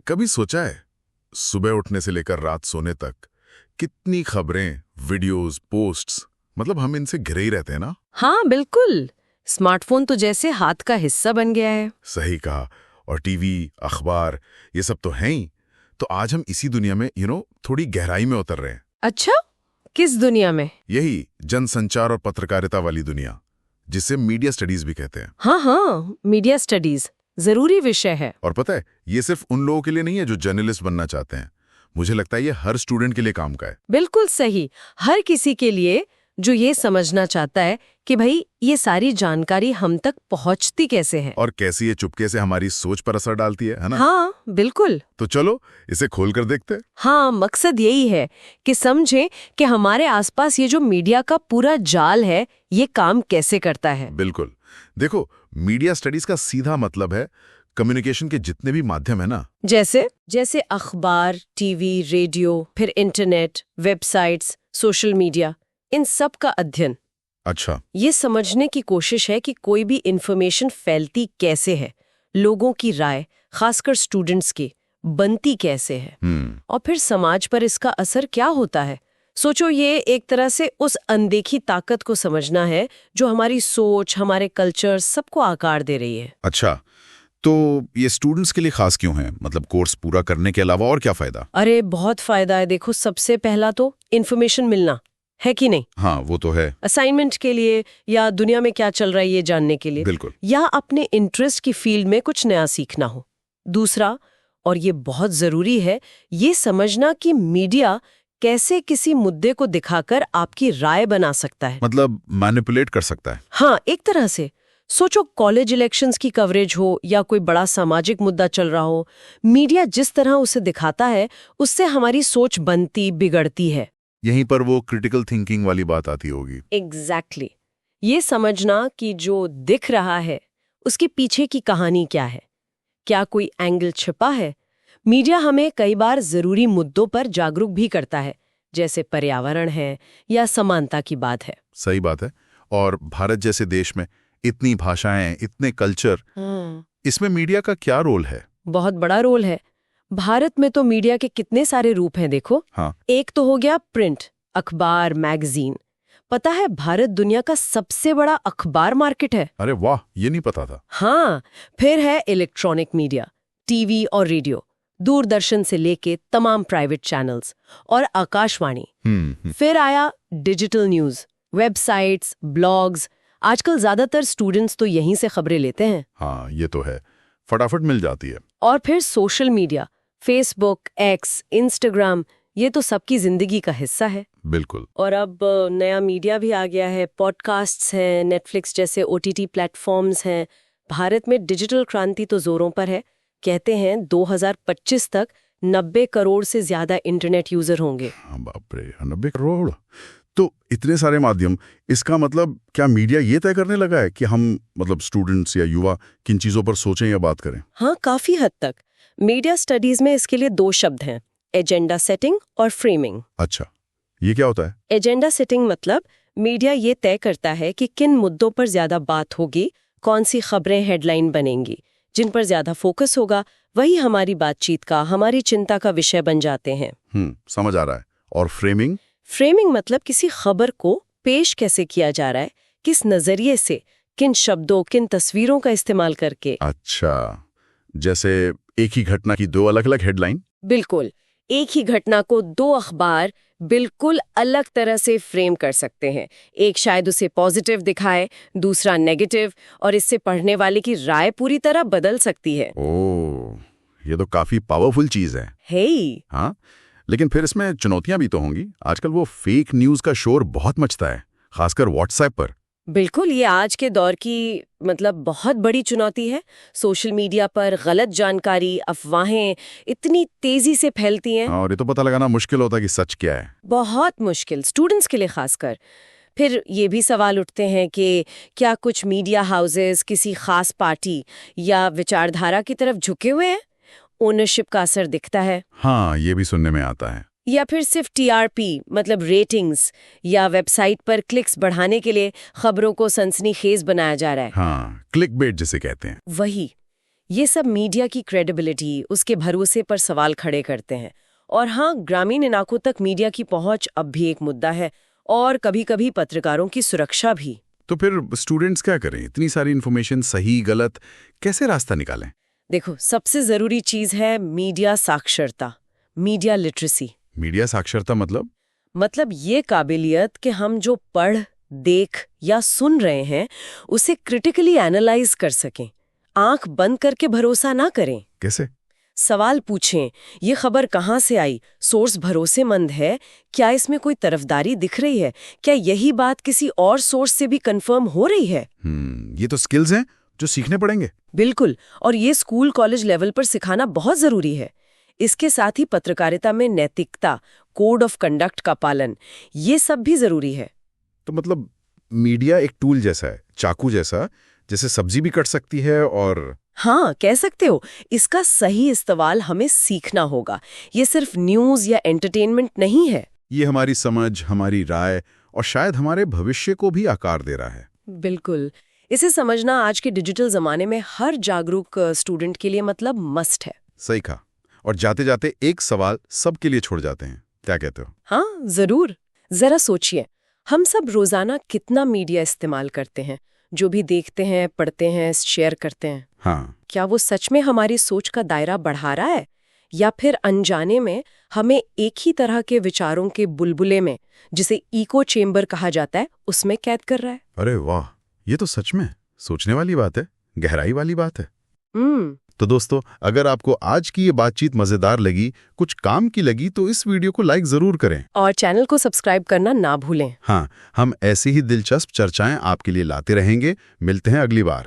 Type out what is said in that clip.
कभी सोचा है सुबह उठने से लेकर रात सोने तक कितनी खबरें, वीडियोस, पोस्ट्स, मतलब हम इनसे घिरे ही रहते हैं ना। हाँ बिल्कुल, स्मार्टफोन तो जैसे हाथ का हिस्सा बन गया है। सही कहा। और टीवी, अखबार, ये सब तो हैं ही। तो आज हम इसी दुनिया में थोड़ी गहराई में उतर रहे हैं। अच्छा, किस दुनिया में? यही जनसंचार और पत्रकारिता वाली दुनिया, जिसे मीडिया स्टडीज भी कहते हैं। हाँ, मीडिया स्टडीज जरूरी विषय है। और पता है, ये सिर्फ उन लोगों के लिए नहीं है जो जर्नलिस्ट बनना चाहते हैं। मुझे लगता है ये हर स्टूडेंट के लिए काम का है। बिल्कुल सही, हर किसी के लिए जो ये समझना चाहता है कि भाई ये सारी जानकारी हम तक पहुंचती कैसे है और कैसे ये चुपके से हमारी सोच पर असर डालती है ना? हाँ बिल्कुल। तो चलो इसे खोल कर देखते हैं। हाँ, मकसद यही है कि समझें कि हमारे आसपास ये जो मीडिया का पूरा जाल है ये काम कैसे करता है। बिल्कुल। देखो, मीडिया स्टडीज का सीधा मतलब है कम्युनिकेशन के जितने भी माध्यम है ना, जैसे अखबार, टीवी, रेडियो, फिर इंटरनेट, वेबसाइट्स, सोशल मीडिया, इन सब का अध्ययन। अच्छा। ये समझने की कोशिश है कि कोई भी इंफॉर्मेशन फैलती कैसे है, लोगों की राय, खासकर स्टूडेंट्स की, बनती कैसे है, और फिर समाज पर इसका असर क्या होता है। सोचो, ये एक तरह से उस अनदेखी ताकत को समझना है जो हमारी सोच, हमारे कल्चर सबको आकार दे रही है। अच्छा, तो ये स्टूडेंट्स के लिए खास क्यों है? मतलब कोर्स पूरा करने के अलावा और क्या फायदा? अरे बहुत फायदा है। देखो, सबसे पहला तो इन्फॉर्मेशन मिलना है कि नहीं। हाँ, वो तो है। असाइनमेंट के लिए या दुनिया में क्या चल रहा है ये जानने के लिए। बिल्कुल। या अपने इंटरेस्ट की फील्ड में कुछ नया सीखना हो। दूसरा, और ये बहुत जरूरी है, ये समझना कि मीडिया कैसे किसी मुद्दे को दिखाकर आपकी राय बना सकता है, मतलब मैनिपुलेट कर सकता है। हाँ, एक तरह से। सोचो, कॉलेज इलेक्शंस की कवरेज हो या कोई बड़ा सामाजिक मुद्दा चल रहा हो, मीडिया जिस तरह उसे दिखाता है उससे हमारी सोच बनती बिगड़ती है। यहीं पर वो क्रिटिकल थिंकिंग वाली बात आती होगी। एग्जैक्टली। ये समझना कि जो दिख रहा है उसके पीछे की कहानी क्या है, क्या कोई एंगल छिपा है। मीडिया हमें कई बार जरूरी मुद्दों पर जागरूक भी करता है, जैसे पर्यावरण है या समानता की बात है। सही बात है। और भारत जैसे देश में इतनी भाषाएं, इतने कल्चर, इसमें मीडिया का क्या रोल है? बहुत बड़ा रोल है। भारत में तो मीडिया के कितने सारे रूप हैं, देखो। हाँ। एक तो हो गया प्रिंट, अखबार, मैगजीन। पता है, भारत दुनिया का सबसे बड़ा अखबार मार्केट है। अरे वाह, ये नहीं पता था। हाँ, फिर है इलेक्ट्रॉनिक मीडिया, टीवी और रेडियो, दूरदर्शन से लेके तमाम प्राइवेट चैनल्स और आकाशवाणी। फिर आया डिजिटल न्यूज, वेबसाइट्स, ब्लॉग्स। आजकल ज्यादातर स्टूडेंट्स तो यहीं से खबरें लेते हैं। हाँ, ये तो है, फटाफट मिल जाती है। और फिर social media, Facebook, x, Instagram, ये तो सबकी जिंदगी का हिस्सा है। बिल्कुल। और अब नया मीडिया भी आ गया है, पॉडकास्ट्स हैं, नेटफ्लिक्स जैसे ओटीटी प्लेटफॉर्म्स हैं। भारत में डिजिटल क्रांति तो जोरों पर है। कहते हैं 2025 तक 90 करोड़ से ज्यादा इंटरनेट यूजर होंगे। हाँ, बाप रे, 90 करोड़। तो इतने सारे माध्यम, इसका मतलब क्या मीडिया ये तय करने लगा है कि हम, मतलब स्टूडेंट्स या युवा, किन चीजों पर सोचें या बात करें? हाँ, काफी हद तक। मीडिया स्टडीज में इसके लिए 2 शब्द हैं, एजेंडा सेटिंग और फ्रेमिंग। अच्छा, ये क्या होता है? एजेंडा सेटिंग मतलब मीडिया ये तय करता है कि किन मुद्दों पर ज्यादा बात होगी, कौन सी खबरें हेडलाइन बनेंगी। जिन पर ज्यादा फोकस होगा वही हमारी बातचीत का, हमारी चिंता का विषय बन जाते हैं। समझ आ रहा है। और फ्रेमिंग? फ्रेमिंग मतलब किसी खबर को पेश कैसे किया जा रहा है, किस नजरिए से, किन शब्दों, किन तस्वीरों का इस्तेमाल करके। अच्छा, जैसे एक ही घटना की 2 अलग-अलग हेडलाइन? बिल्कुल। एक ही घटना को 2 अखबार बिल्कुल अलग तरह से फ्रेम कर सकते हैं। एक शायद उसे पॉजिटिव दिखाए, दूसरा नेगेटिव, और इससे पढ़ने वाले की राय पूरी तरह बदल सकती है। ओह, ये तो काफी पावरफुल चीज है। हाँ, लेकिन फिर इसमें चुनौतियां भी तो होंगी। आजकल वो फेक न्यूज का शोर बहुत मचता है, खासकर व्हाट्सएप पर। बिल्कुल, ये आज के दौर की बहुत बड़ी चुनौती है। सोशल मीडिया पर गलत जानकारी, अफवाहें इतनी तेजी से फैलती हैं। और ये तो पता लगाना मुश्किल होता है कि सच क्या है। बहुत मुश्किल, स्टूडेंट्स के लिए खासकर। फिर ये भी सवाल उठते हैं कि क्या कुछ मीडिया हाउसेस किसी खास पार्टी या विचारधारा की तरफ झुके हुए हैं? ओनरशिप का असर दिखता है। हाँ, ये भी सुनने में आता है। या फिर सिर्फ टीआरपी, मतलब रेटिंग्स, या वेबसाइट पर क्लिक्स बढ़ाने के लिए खबरों को सनसनीखेज बनाया जा रहा है। हाँ, क्लिकबेट जिसे कहते हैं। वही। ये सब मीडिया की क्रेडिबिलिटी, उसके भरोसे पर सवाल खड़े करते हैं। और हाँ, ग्रामीण इलाकों तक मीडिया की पहुंच अब भी एक मुद्दा है, और कभी-कभी पत्रकारों की सुरक्षा भी। तो फिर स्टूडेंट्स क्या करें? इतनी सारी इन्फॉर्मेशन सही गलत कैसे रास्ता निकालें? देखो, सबसे जरूरी चीज है मीडिया साक्षरता, मीडिया लिटरेसी। मीडिया साक्षरता मतलब ये काबिलियत कि हम जो पढ़, देख या सुन रहे हैं उसे क्रिटिकली एनालाइज कर सकें, आंख बंद करके भरोसा ना करें। कैसे? सवाल पूछें, ये खबर कहाँ से आई, सोर्स भरोसेमंद है, क्या इसमें कोई तरफदारी दिख रही है, क्या यही बात किसी और सोर्स से भी कंफर्म हो रही है। ये तो स्किल्स हैं जो सीखने पड़ेंगे। बिल्कुल, और ये स्कूल कॉलेज लेवल पर सिखाना बहुत जरूरी है। इसके साथ ही पत्रकारिता में नैतिकता, कोड ऑफ कंडक्ट का पालन, ये सब भी जरूरी है। तो मतलब मीडिया एक टूल जैसा है, चाकू जैसा, जैसे सब्जी भी कट सकती है और... हाँ, कह सकते हो। इसका सही इस्तेमाल हमें सीखना होगा। ये सिर्फ न्यूज़ या एंटरटेनमेंट नहीं है। ये हमारी समझ, हमारी राय और शायद हमारे भविष्य को भी आकार दे रहा है। बिल्कुल। इसे समझना आज के डिजिटल जमाने में हर जागरूक स्टूडेंट के लिए मतलब मस्ट है। सही कहा। और जाते जाते एक सवाल सबके लिए छोड़ जाते हैं, क्या कहते हो? हाँ, जरूर। जरा सोचिए, हम सब रोजाना कितना मीडिया इस्तेमाल करते हैं, जो भी देखते हैं, पढ़ते हैं, शेयर करते हैं। हाँ। क्या वो सच में हमारी सोच का दायरा बढ़ा रहा है, या फिर अनजाने में हमें एक ही तरह के विचारों के बुलबुले में, जिसे इको चेम्बर कहा जाता है, उसमें कैद कर रहा है? अरे वाह, ये तो सच में सोचने वाली बात है, गहराई वाली बात है। तो दोस्तों, अगर आपको आज की ये बातचीत मजेदार लगी, कुछ काम की लगी, तो इस वीडियो को लाइक जरूर करें और चैनल को सब्सक्राइब करना ना भूलें। हाँ, हम ऐसी ही दिलचस्प चर्चाएं आपके लिए लाते रहेंगे। मिलते हैं अगली बार।